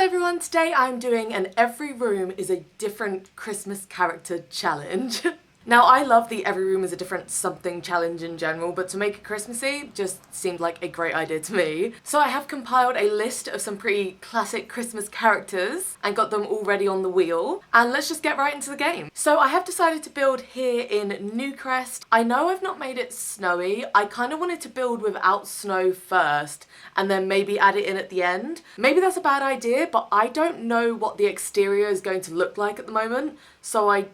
Hello everyone, today I'm doing an every room is a different Christmas character challenge. Now I love the every room is a different something challenge in general, but to make it Christmassy just seemed like a great idea to me. So I have compiled a list of some pretty classic Christmas characters and got them all ready on the wheel, and let's just get right into the game. So I have decided to build here in Newcrest. I know I've not made it snowy. I kind of wanted to build without snow first and then maybe add it in at the end. Maybe that's a bad idea, but I don't know what the exterior is going to look like at the moment, so I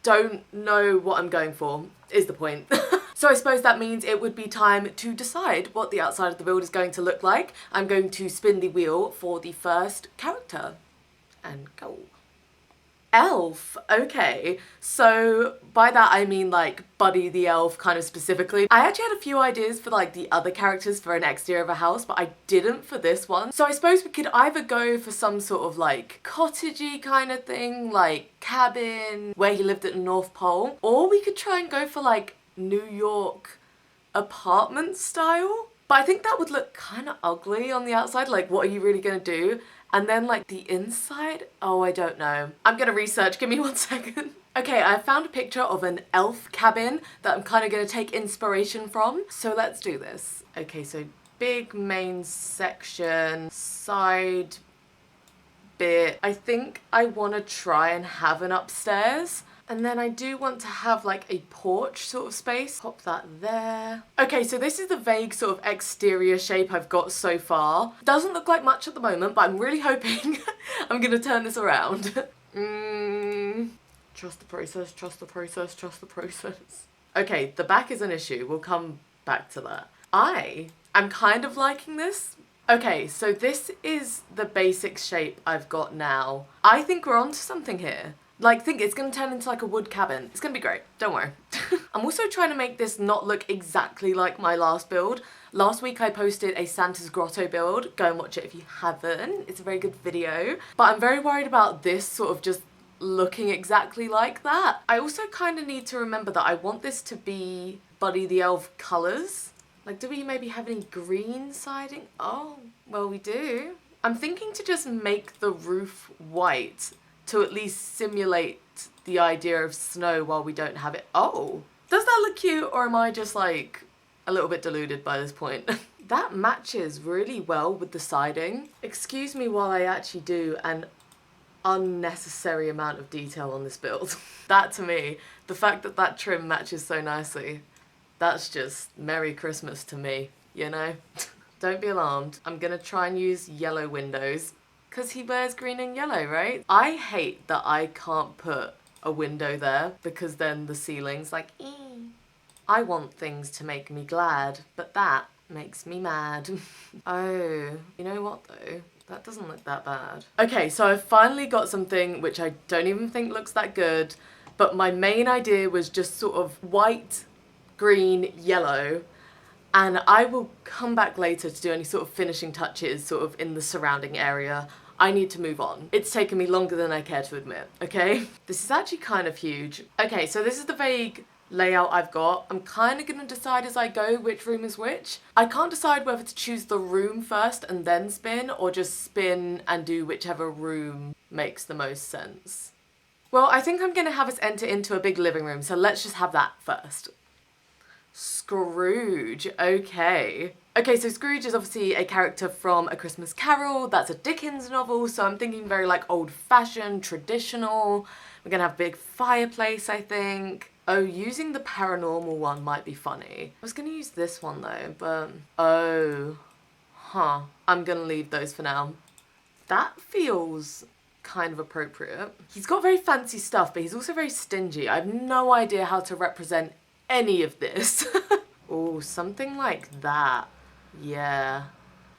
don't know what I'm going for, is the point. So I suppose that means it would be time to decide what the outside of the build is going to look like. I'm going to spin the wheel for the first character and go. Elf, okay, so by that I mean like Buddy the Elf kind of specifically. I actually had a few ideas for like the other characters for an exterior of a house, but I didn't for this one. So I suppose we could either go for some sort of like cottagey kind of thing, like cabin where he lived at the North Pole, or we could try and go for like New York apartment style. But I think that would look kind of ugly on the outside, like what are you really gonna do? And then like the inside, oh, I don't know. I'm gonna research, give me 1 second. Okay, I found a picture of an elf cabin that I'm kind of gonna take inspiration from. So let's do this. Okay, so big main section, side bit. I think I wanna try and have an upstairs. And then I do want to have like a porch sort of space. Pop that there. Okay, so this is the vague sort of exterior shape I've got so far. Doesn't look like much at the moment, but I'm really hoping I'm gonna turn this around. Trust the process, trust the process, trust the process. Okay, the back is an issue. We'll come back to that. I am kind of liking this. Okay, so this is the basic shape I've got now. I think we're onto something here. Like, think it's gonna turn into like a wood cabin. It's gonna be great, don't worry. I'm also trying to make this not look exactly like my last build. Last week I posted a Santa's Grotto build. Go and watch it if you haven't. It's a very good video. But I'm very worried about this sort of just looking exactly like that. I also kind of need to remember that I want this to be Buddy the Elf colours. Like, do we maybe have any green siding? Oh, well we do. I'm thinking to just make the roof white to at least simulate the idea of snow while we don't have it. Oh, does that look cute, or am I just like a little bit deluded by this point? That matches really well with the siding. Excuse me while I actually do an unnecessary amount of detail on this build. That to me, the fact that that trim matches so nicely, that's just Merry Christmas to me, you know? Don't be alarmed. I'm gonna try and use yellow windows. Because he wears green and yellow, right? I hate that I can't put a window there because then the ceiling's like, ee. I want things to make me glad, but that makes me mad. Oh, you know what though? That doesn't look that bad. Okay, so I've finally got something which I don't even think looks that good, but my main idea was just sort of white, green, yellow, and I will come back later to do any sort of finishing touches sort of in the surrounding area. I need to move on. It's taken me longer than I care to admit, okay? This is actually kind of huge. Okay, so this is the vague layout I've got. I'm kind of gonna decide as I go which room is which. I can't decide whether to choose the room first and then spin, or just spin and do whichever room makes the most sense. Well, I think I'm gonna have us enter into a big living room, so let's just have that first. Scrooge, okay. Okay, so Scrooge is obviously a character from A Christmas Carol. That's a Dickens novel, so I'm thinking very like old-fashioned, traditional. We're gonna have a big fireplace, I think. Oh, using the paranormal one might be funny. I was gonna use this one though, but oh, huh. I'm gonna leave those for now. That feels kind of appropriate. He's got very fancy stuff, but he's also very stingy. I have no idea how to represent any of this. Oh, something like that. Yeah.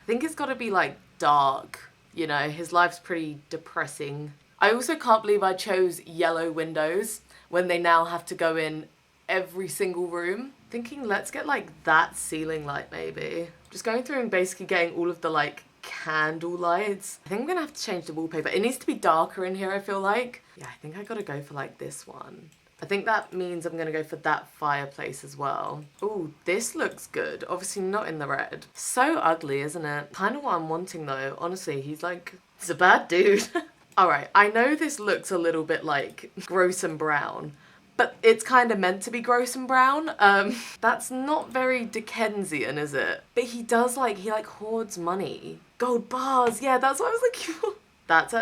I think it's gotta be like dark. You know, his life's pretty depressing. I also can't believe I chose yellow windows when they now have to go in every single room. Thinking let's get like that ceiling light maybe. Just going through and basically getting all of the like candle lights. I think I'm gonna have to change the wallpaper. It needs to be darker in here, I feel like. Yeah, I think I gotta go for like this one. I think that means I'm gonna go for that fireplace as well. Ooh, this looks good. Obviously not in the red. So ugly, isn't it? Kind of what I'm wanting though. Honestly, he's like He's a bad dude. Alright, I know this looks a little bit like gross and brown, but it's kind of meant to be gross and brown. That's not very Dickensian, is it? But he does he hoards money. Gold bars, yeah, that's what I was looking for. That's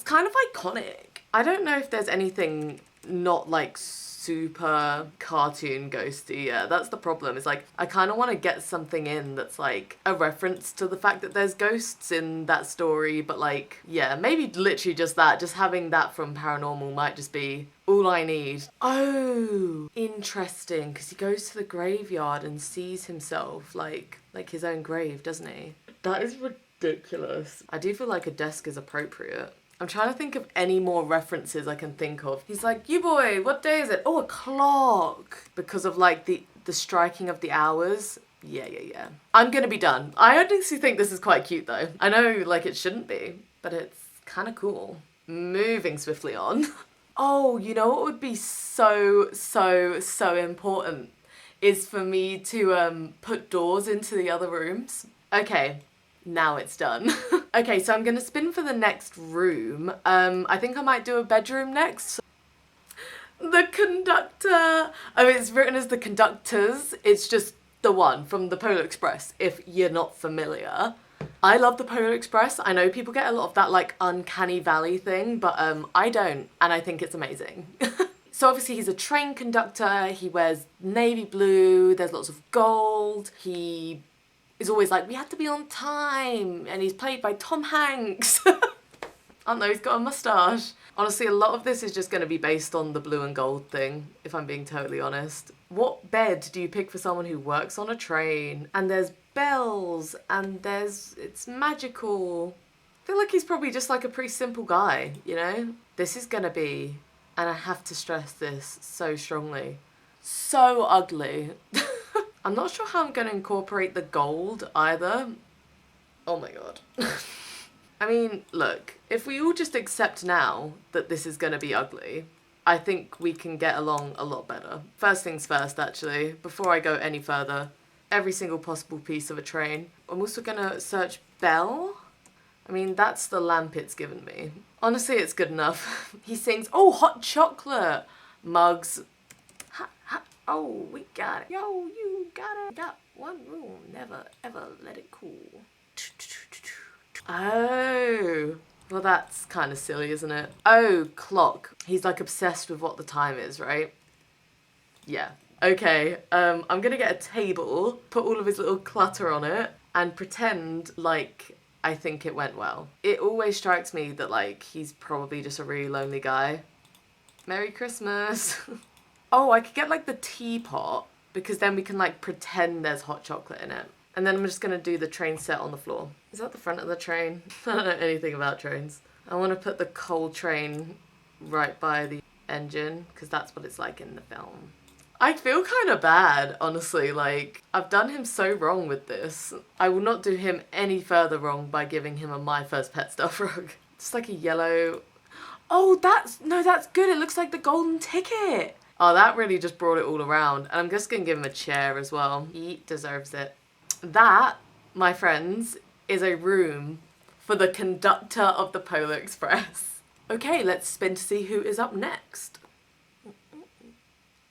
kind of iconic. I don't know if there's anything not super cartoon ghosty. Yeah, that's the problem. It's I kind of want to get something in that's a reference to the fact that there's ghosts in that story, but yeah, maybe literally just that. Just having that from paranormal might just be all I need. Oh, interesting, because he goes to the graveyard and sees himself like his own grave, doesn't he? That is ridiculous. I do feel like a desk is appropriate. I'm trying to think of any more references I can think of. He's like, you boy, what day is it? Oh, a clock. Because of the striking of the hours. Yeah. I'm gonna be done. I honestly think this is quite cute though. I know it shouldn't be, but it's kind of cool. Moving swiftly on. Oh, you know what would be so important is for me to put doors into the other rooms. Okay. Now it's done. Okay, so I'm gonna spin for the next room. I think I might do a bedroom next. The Conductor. Oh, it's written as the Conductors. It's just the one from the Polar Express, if you're not familiar. I love the Polar Express. I know people get a lot of that uncanny valley thing, but I don't, and I think it's amazing. So obviously he's a train conductor. He wears navy blue. There's lots of gold. He is always we have to be on time, and he's played by Tom Hanks. I know, he's got a moustache. Honestly, a lot of this is just going to be based on the blue and gold thing, if I'm being totally honest. What bed do you pick for someone who works on a train? And there's bells, and it's magical. I feel like he's probably just a pretty simple guy, you know? This is going to be, and I have to stress this so strongly, so ugly. I'm not sure how I'm going to incorporate the gold either. Oh my god. I mean, look, if we all just accept now that this is going to be ugly, I think we can get along a lot better. First things first, actually, before I go any further, every single possible piece of a train. I'm also going to search bell. I mean, that's the lamp it's given me. Honestly, it's good enough. He sings, oh, hot chocolate. Mugs. Oh, we got it. Yo, you got it. Got one room. Never, ever let it cool. Oh. Well, that's kind of silly, isn't it? Oh, clock. He's obsessed with what the time is, right? Yeah. Okay. I'm going to get a table, put all of his little clutter on it, and pretend I think it went well. It always strikes me that he's probably just a really lonely guy. Merry Christmas. Oh, I could get the teapot, because then we can pretend there's hot chocolate in it. And then I'm just going to do the train set on the floor. Is that the front of the train? I don't know anything about trains. I want to put the coal train right by the engine, because that's what it's like in the film. I feel kind of bad, honestly. I've done him so wrong with this. I will not do him any further wrong by giving him a My First Pet stuff rug. Just a yellow... Oh, that's good. It looks like the golden ticket. Oh, that really just brought it all around. And I'm just going to give him a chair as well. He deserves it. That, my friends, is a room for the Conductor of the Polar Express. Okay, let's spin to see who is up next.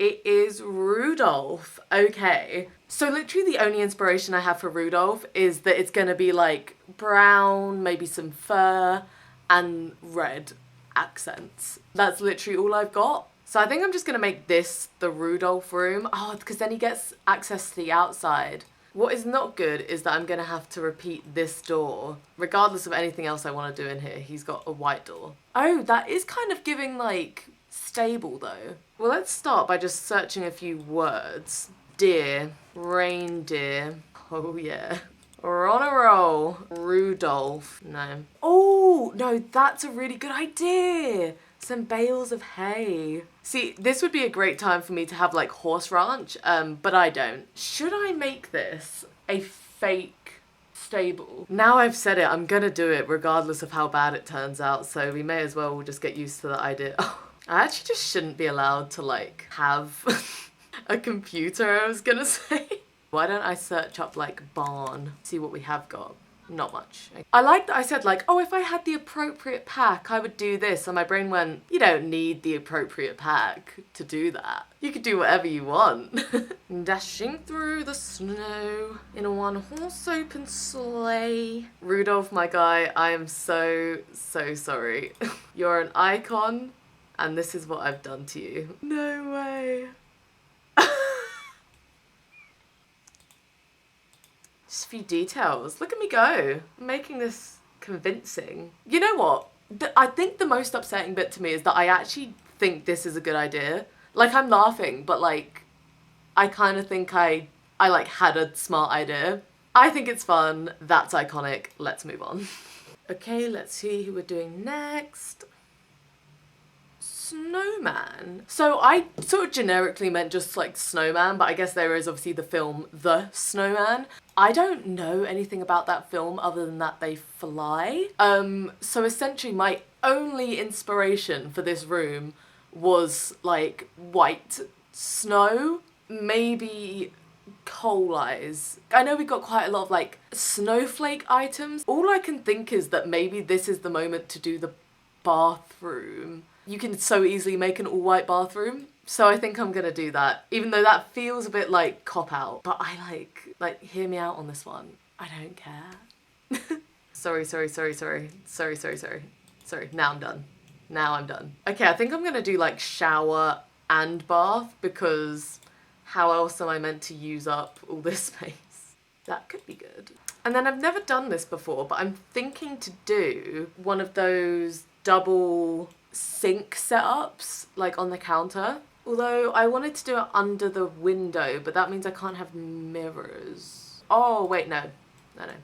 It is Rudolph. Okay. So literally the only inspiration I have for Rudolph is that it's going to be brown, maybe some fur, and red accents. That's literally all I've got. So I think I'm just going to make this the Rudolph room. Oh, because then he gets access to the outside. What is not good is that I'm going to have to repeat this door. Regardless of anything else I want to do in here, he's got a white door. Oh, that is kind of giving stable though. Well, let's start by just searching a few words. Deer, reindeer. Oh yeah. We're on a roll. Rudolph. No. Oh, no, that's a really good idea. Some bales of hay. See, this would be a great time for me to have horse ranch, but I don't. Should I make this a fake stable? Now I've said it, I'm gonna do it regardless of how bad it turns out, so we may as well just get used to the idea. I actually just shouldn't be allowed to have a computer, I was gonna say. Why don't I search up barn, see what we have got. Not much. I like that I said like, oh, if I had the appropriate pack, I would do this. And my brain went, you don't need the appropriate pack to do that. You could do whatever you want. Dashing through the snow in a one-horse open sleigh. Rudolph, my guy, I am so, so sorry. You're an icon, and this is what I've done to you. No way. Just a few details. Look at me go. I'm making this convincing. You know what? I think the most upsetting bit to me is that I actually think this is a good idea. Like, I'm laughing, but like, I kind of think I like had a smart idea. I think it's fun. That's iconic. Let's move on. Okay, let's see who we're doing next. Snowman. So I sort of generically meant just like Snowman, but I guess there is obviously the film The Snowman. I don't know anything about that film other than that they fly. So essentially my only inspiration for this room was like white snow, maybe coal eyes. I know we got quite a lot of like snowflake items. All I can think is that maybe this is the moment to do the bathroom. You can so easily make an all-white bathroom. So I think I'm gonna do that. Even though that feels a bit like cop-out. But I like, hear me out on this one. I don't care. Sorry. Now I'm done. Now I'm done. Okay, I think I'm gonna do like shower and bath because how else am I meant to use up all this space? That could be good. And then I've never done this before, but I'm thinking to do one of those double sink setups like on the counter. Although I wanted to do it under the window, but that means I can't have mirrors. Oh wait, no.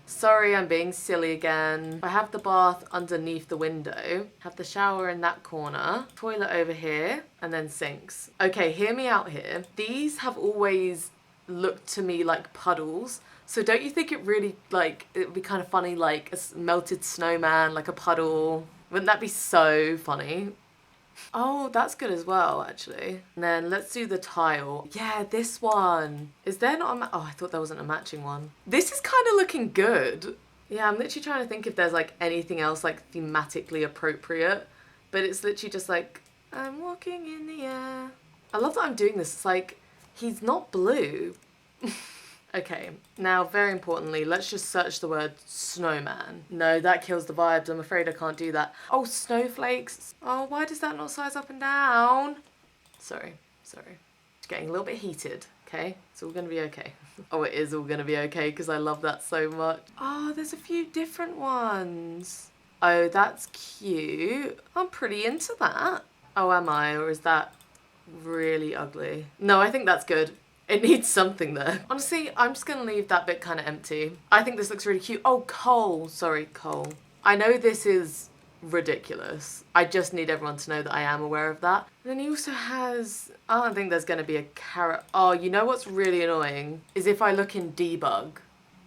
Sorry, I'm being silly again. I have the bath underneath the window, have the shower in that corner, toilet over here, and then sinks. Okay, hear me out here. These have always looked to me like puddles. So don't you think it really, like, it would be kind of funny, like a melted snowman, like a puddle? Wouldn't that be so funny? Oh, that's good as well, actually. And then let's do the tile. Yeah, this one. Is there not a oh, I thought there wasn't a matching one. This is kind of looking good. Yeah, I'm literally trying to think if there's like anything else like thematically appropriate. But it's literally just like, I'm walking in the air. I love that I'm doing this. It's like, he's not blue. Okay, now very importantly, let's just search the word snowman. No, that kills the vibes. I'm afraid I can't do that. Oh, snowflakes. Oh, why does that not size up and down? Sorry. It's getting a little bit heated, okay? It's all gonna be okay. Oh, it is all gonna be okay because I love that so much. Oh, there's a few different ones. Oh, that's cute. I'm pretty into that. Oh, am I? Or is that really ugly? No, I think that's good. It needs something there. Honestly, I'm just gonna leave that bit kind of empty. I think this looks really cute. Oh, coal. Sorry, coal. I know this is ridiculous. I just need everyone to know that I am aware of that. And then he also has, I don't think there's gonna be a carrot. Oh, you know what's really annoying? Is if I look in debug,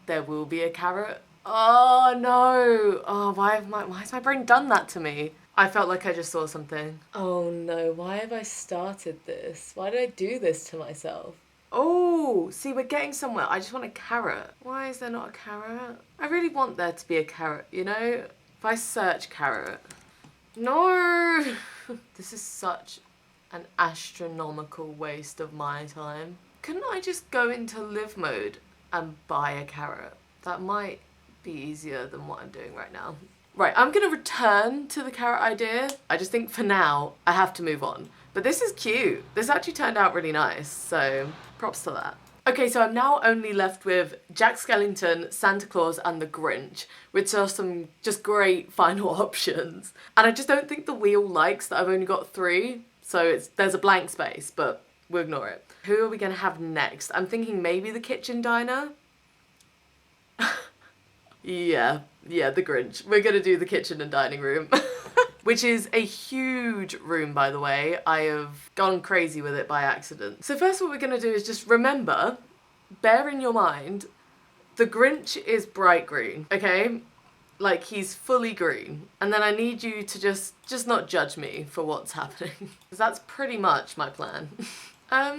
there will be a carrot. Oh no. Oh, why has my brain done that to me? I felt like I just saw something. Oh no, why have I started this? Why did I do this to myself? Oh, see, we're getting somewhere. I just want a carrot. Why is there not a carrot? I really want there to be a carrot, you know? If I search carrot. No! This is such an astronomical waste of my time. Couldn't I just go into live mode and buy a carrot? That might be easier than what I'm doing right now. Right, I'm gonna return to the carrot idea. I just think for now, I have to move on. But this is cute. This actually turned out really nice, so props to that. Okay, so I'm now only left with Jack Skellington, Santa Claus, and the Grinch, which are some just great final options. And I just don't think the wheel likes that I've only got 3, so there's a blank space, but we'll ignore it. Who are we gonna have next? I'm thinking maybe the kitchen diner? Yeah, the Grinch. We're gonna do the kitchen and dining room. Which is a huge room, by the way. I have gone crazy with it by accident. So first what we're gonna do is just remember, bear in your mind, the Grinch is bright green, okay? Like, he's fully green. And then I need you to just not judge me for what's happening. Because that's pretty much my plan. I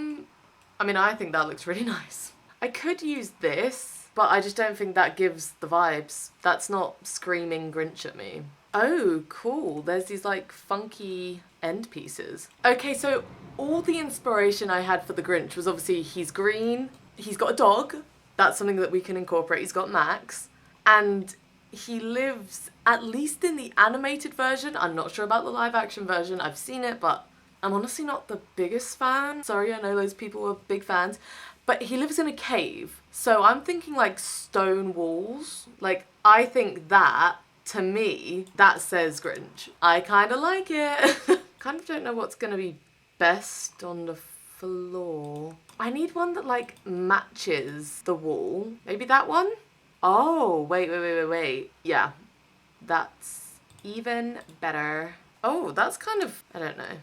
mean, I think that looks really nice. I could use this. but I just don't think that gives the vibes. That's not screaming Grinch at me. Oh, cool. There's these like funky end pieces. Okay, so all the inspiration I had for the Grinch was obviously he's green, he's got a dog. That's something that we can incorporate. He's got Max. And he lives, at least in the animated version, I'm not sure about the live action version, I've seen it, but I'm honestly not the biggest fan. Sorry, I know those people are big fans. But he lives in a cave. So I'm thinking like stone walls. Like, I think that, to me, that says Grinch. I kind of like it. Kind of don't know what's going to be best on the floor. I need one that like matches the wall. Maybe that one? Oh, wait. Yeah, that's even better. Oh, that's kind of, I don't know.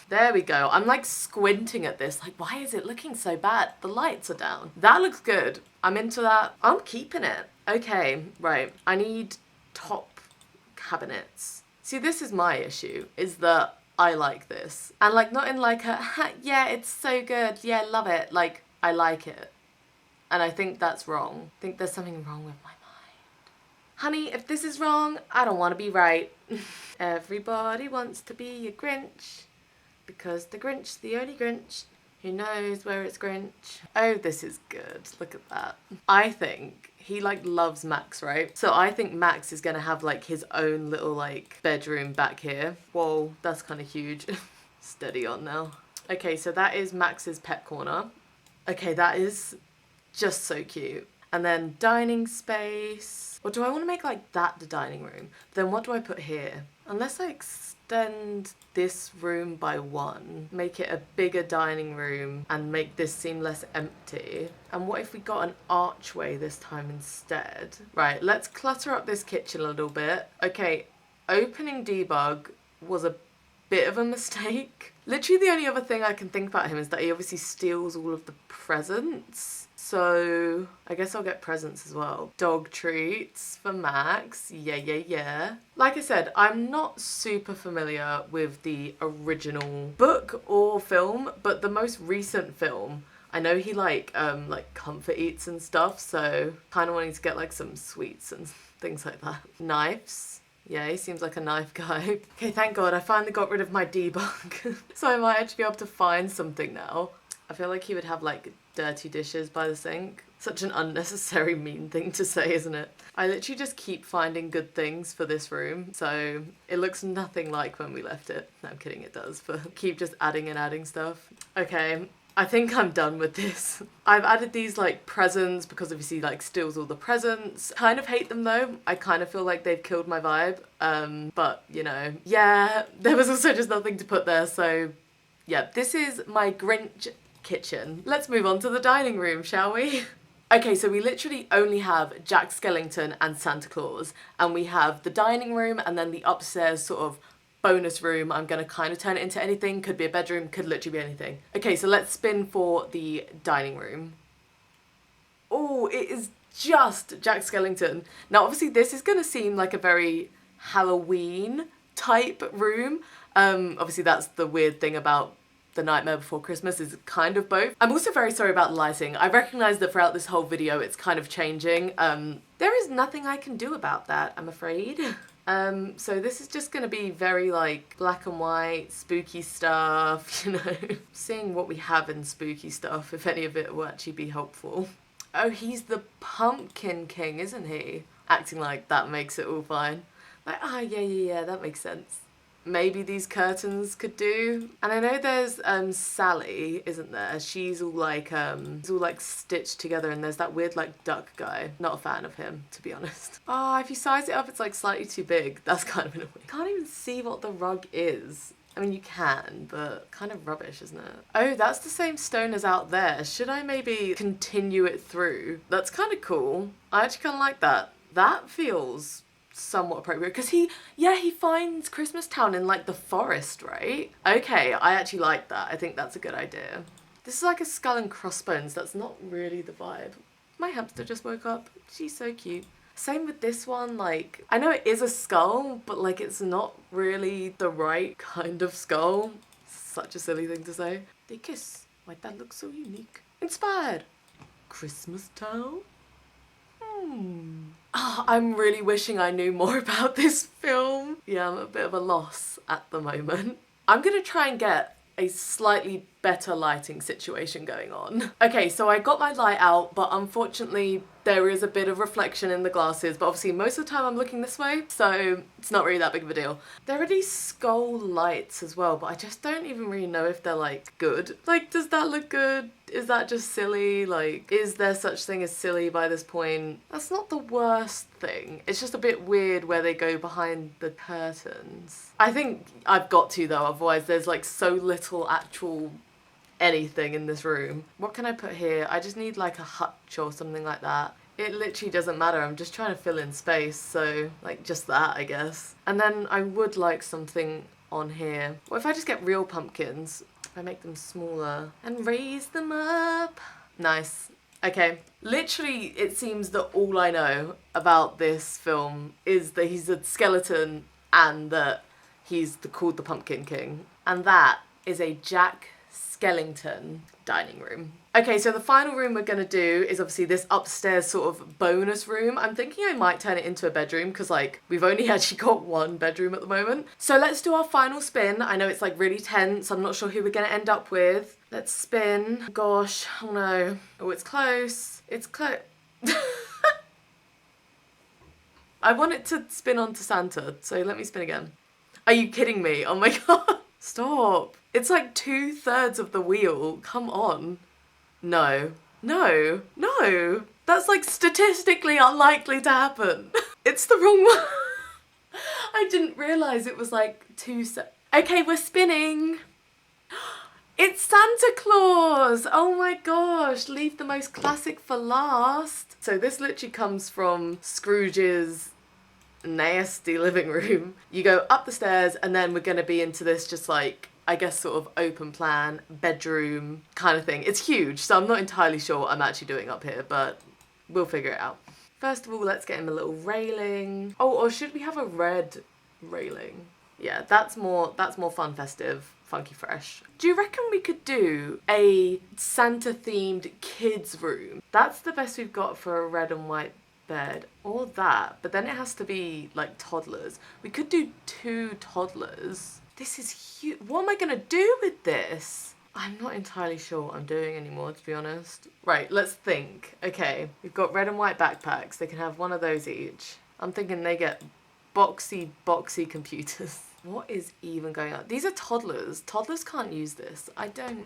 There we go. I'm like squinting at this. Like, why is it looking so bad? The lights are down. That looks good. I'm into that. I'm keeping it. Okay, right. I need top cabinets. See, this is my issue, is that I like this. And like, not in like a, yeah, it's so good. Yeah, love it. Like, I like it. And I think that's wrong. I think there's something wrong with my mind. Honey, if this is wrong, I don't want to be right. Everybody wants to be a Grinch. Because the Grinch's the only Grinch who knows where it's Grinch. Oh, this is good. Look at that. I think he like loves Max, right? So I think Max is gonna have like his own little like bedroom back here. Whoa, that's kind of huge. Steady on now. Okay, so that is Max's pet corner. Okay, that is just so cute. And then dining space. Or do I want to make like that the dining room? Then what do I put here? Unless I extend this room by one, make it a bigger dining room and make this seem less empty. And what if we got an archway this time instead? Right, let's clutter up this kitchen a little bit. Okay, opening debug was a bit of a mistake. Literally the only other thing I can think about him is that he obviously steals all of the presents. So I guess I'll get presents as well. Dog treats for Max. Yeah. Like I said, I'm not super familiar with the original book or film, but the most recent film, I know he like comfort eats and stuff, so kind of wanting to get like some sweets and things like that. Knives. Yeah, he seems like a knife guy. Okay, thank God I finally got rid of my debug. So I might actually be able to find something now. I feel like he would have like dirty dishes by the sink. Such an unnecessary mean thing to say, isn't it? I literally just keep finding good things for this room, so it looks nothing like when we left it. No, I'm kidding, it does, but keep just adding and adding stuff. Okay, I think I'm done with this. I've added these like presents because obviously like steals all the presents. Kind of hate them though. I kind of feel like they've killed my vibe. But you know, yeah, there was also just nothing to put there, so yeah, this is my Grinch kitchen. Let's move on to the dining room, shall we? Okay, so we literally only have Jack Skellington and Santa Claus, and we have the dining room and then the upstairs sort of bonus room. I'm gonna kind of turn it into anything. Could be a bedroom, could literally be anything. Okay, so let's spin for the dining room. Oh, it is just Jack Skellington. Now, obviously this is gonna seem like a very Halloween type room. Obviously that's the weird thing about The Nightmare Before Christmas, is kind of both. I'm also very sorry about the lighting. I recognise that throughout this whole video it's kind of changing. There is nothing I can do about that, I'm afraid. So this is just gonna be very like black and white, spooky stuff, you know. Seeing what we have in spooky stuff, if any of it will actually be helpful. Oh, he's the Pumpkin King, isn't he? Acting like that makes it all fine. Like, ah, yeah, that makes sense. Maybe these curtains could do. And I know there's Sally, isn't there? She's all like stitched together, and there's that weird like duck guy. Not a fan of him, to be honest. Oh, if you size it up, it's like slightly too big. That's kind of annoying. Can't even see what the rug is. I mean, you can, but kind of rubbish, isn't it? Oh, that's the same stone as out there. Should I maybe continue it through? That's kind of cool. I actually kind of like that. That feels somewhat appropriate, because he finds Christmas Town in like the forest, right? Okay, I actually like that. I think that's a good idea. This is like a skull and crossbones. That's not really the vibe. My hamster just woke up. She's so cute. Same with this one, like, I know it is a skull, but like it's not really the right kind of skull. Such a silly thing to say. They kiss. Why'd that look so unique? Inspired. Christmas Town? Oh, I'm really wishing I knew more about this film. Yeah, I'm at a bit of a loss at the moment. I'm gonna try and get a slightly better lighting situation going on. Okay, so I got my light out, but unfortunately there is a bit of reflection in the glasses, but obviously most of the time I'm looking this way, so it's not really that big of a deal. There are these skull lights as well, but I just don't even really know if they're like good. Like, does that look good? Is that just silly? Like, is there such thing as silly by this point? That's not the worst thing. It's just a bit weird where they go behind the curtains. I think I've got to though, otherwise there's like so little actual anything in this room. What can I put here? I just need like a hutch or something like that. It literally doesn't matter. I'm just trying to fill in space, so like just that, I guess. And then I would like something on here. What if I just get real pumpkins? If I make them smaller and raise them up. Nice. Okay. Literally, it seems that all I know about this film is that he's a skeleton and that he's called the Pumpkin King. And that is a Jack Skellington dining room. Okay, so the final room we're gonna do is obviously this upstairs sort of bonus room. I'm thinking I might turn it into a bedroom because like we've only actually got one bedroom at the moment. So let's do our final spin. I know it's like really tense. I'm not sure who we're gonna end up with. Let's spin. Gosh, oh no. Oh, it's close. It's close. I want it to spin onto Santa, so let me spin again. Are you kidding me? Oh my god. Stop. It's like 2/3 of the wheel. Come on. No. No. No. That's like statistically unlikely to happen. It's the wrong one. I didn't realise it was like Okay, we're spinning. It's Santa Claus! Oh my gosh, leave the most classic for last. So this literally comes from Scrooge's nasty living room. You go up the stairs and then we're gonna be into this just like, I guess sort of open plan bedroom kind of thing. It's huge, so I'm not entirely sure what I'm actually doing up here, but we'll figure it out. First of all, let's get him a little railing. Oh, or should we have a red railing? Yeah, that's more fun, festive, funky fresh. Do you reckon we could do a Santa themed kids room? That's the best we've got for a red and white bed, or that, but then it has to be like toddlers. We could do 2 toddlers. This is huge. What am I gonna do with this? I'm not entirely sure what I'm doing anymore, to be honest. Right, let's think. Okay, we've got red and white backpacks. They can have one of those each. I'm thinking they get boxy computers. What is even going on? These are toddlers. Toddlers can't use this. I don't...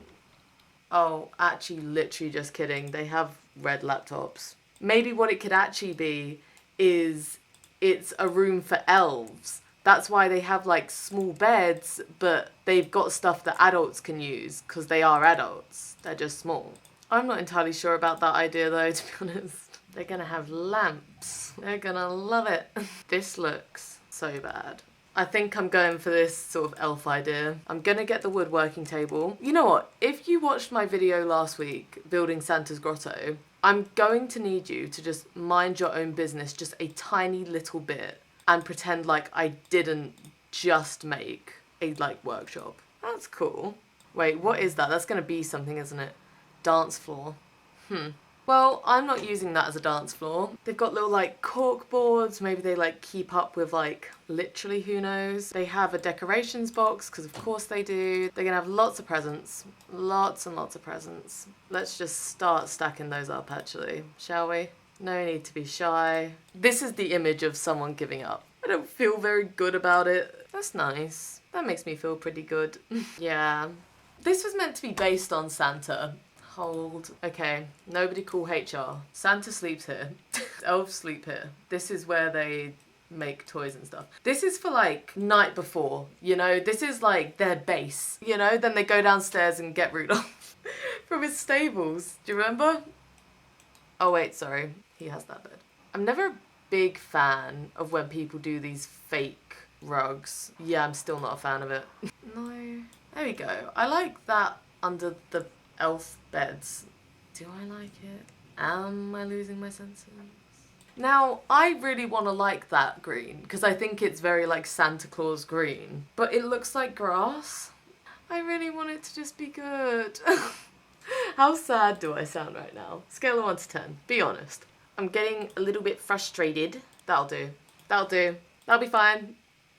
Oh, actually, literally just kidding. They have red laptops. Maybe what it could actually be is it's a room for elves. That's why they have like small beds, but they've got stuff that adults can use because they are adults. They're just small. I'm not entirely sure about that idea though, to be honest. They're gonna have lamps. They're gonna love it. This looks so bad. I think I'm going for this sort of elf idea. I'm gonna get the woodworking table. You know what? If you watched my video last week, building Santa's grotto, I'm going to need you to just mind your own business just a tiny little bit and pretend like I didn't just make a like workshop. That's cool. Wait, what is that? That's gonna be something, isn't it? Dance floor. Well, I'm not using that as a dance floor. They've got little like cork boards. Maybe they like keep up with like literally who knows. They have a decorations box because of course they do. They're gonna have lots of presents. Lots and lots of presents. Let's just start stacking those up actually, shall we? No need to be shy. This is the image of someone giving up. I don't feel very good about it. That's nice. That makes me feel pretty good. Yeah. This was meant to be based on Santa. Hold. Okay. Nobody call HR. Santa sleeps here. Elves sleep here. This is where they make toys and stuff. This is for like night before, you know? This is like their base, you know? Then they go downstairs and get Rudolph from his stables. Do you remember? Oh wait, sorry. He has that bed. I'm never a big fan of when people do these fake rugs. Yeah, I'm still not a fan of it. No. There we go. I like that under the elf beds. Do I like it? Am I losing my senses? Now, I really want to like that green because I think it's very like Santa Claus green, but it looks like grass. I really want it to just be good. How sad do I sound right now? Scale of 1 to 10. Be honest. I'm getting a little bit frustrated. That'll do. That'll do. That'll be fine.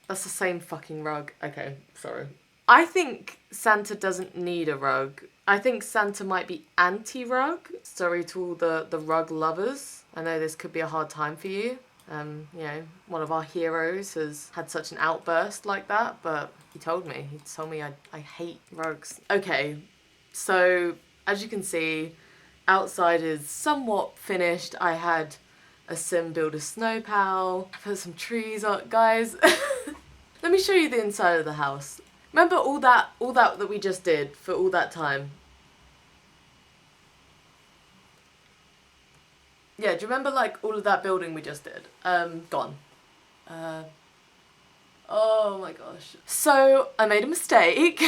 That's the same fucking rug. Okay, sorry. I think Santa doesn't need a rug. I think Santa might be anti-rug. Sorry to all the rug lovers. I know this could be a hard time for you. You know, one of our heroes has had such an outburst like that, but he told me I hate rugs. Okay, so as you can see, outside is somewhat finished. I had a sim build a snow pal. I put some trees up, guys. Let me show you the inside of the house. Remember all that we just did for all that time? Yeah, do you remember like all of that building we just did? Gone. Oh my gosh. So I made a mistake.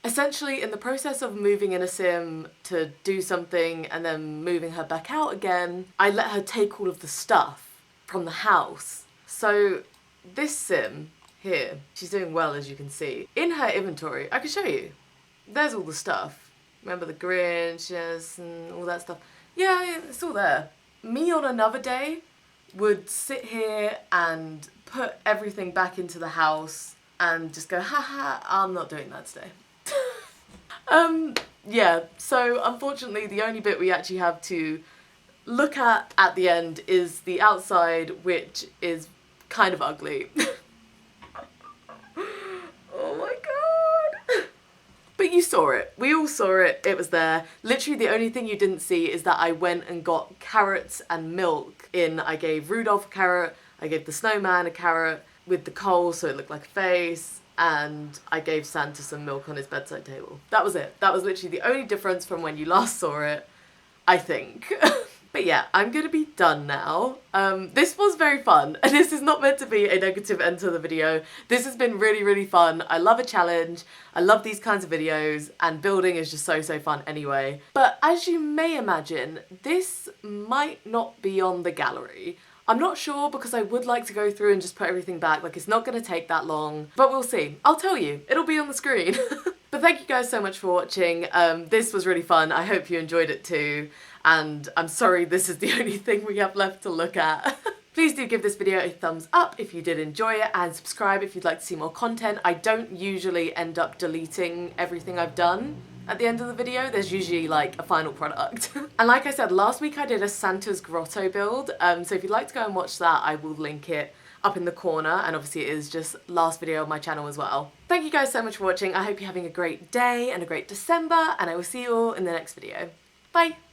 Essentially, in the process of moving in a sim to do something and then moving her back out again, I let her take all of the stuff from the house. So this sim here, she's doing well, as you can see. In her inventory, I can show you. There's all the stuff. Remember the Grinch, yes, and all that stuff. Yeah, it's all there. Me on another day would sit here and put everything back into the house and just go, haha, I'm not doing that today. Yeah, so unfortunately the only bit we actually have to look at the end is the outside, which is kind of ugly. Oh my god. But you saw it. We all saw it. It was there. Literally the only thing you didn't see is that I went and got carrots and milk in. I gave Rudolph a carrot, I gave the Snowman a carrot with the coal so it looked like a face, and I gave Santa some milk on his bedside table. That was it. That was literally the only difference from when you last saw it, I think. But yeah, I'm gonna be done now. This was very fun, and this is not meant to be a negative end to the video. This has been really, really fun. I love a challenge. I love these kinds of videos, and building is just so fun anyway. But as you may imagine, this might not be on the gallery. I'm not sure because I would like to go through and just put everything back. Like, it's not gonna take that long, but we'll see. I'll tell you, it'll be on the screen. But thank you guys so much for watching. This was really fun. I hope you enjoyed it too. And I'm sorry this is the only thing we have left to look at. Please do give this video a thumbs up if you did enjoy it, and subscribe if you'd like to see more content. I don't usually end up deleting everything I've done at the end of the video. There's usually like a final product. And like I said, last week I did a Santa's grotto build, so if you'd like to go and watch that, I will link it up in the corner, and obviously it is just last video on my channel as well. Thank you guys so much for watching. I hope you're having a great day and a great December, and I will see you all in the next video. Bye!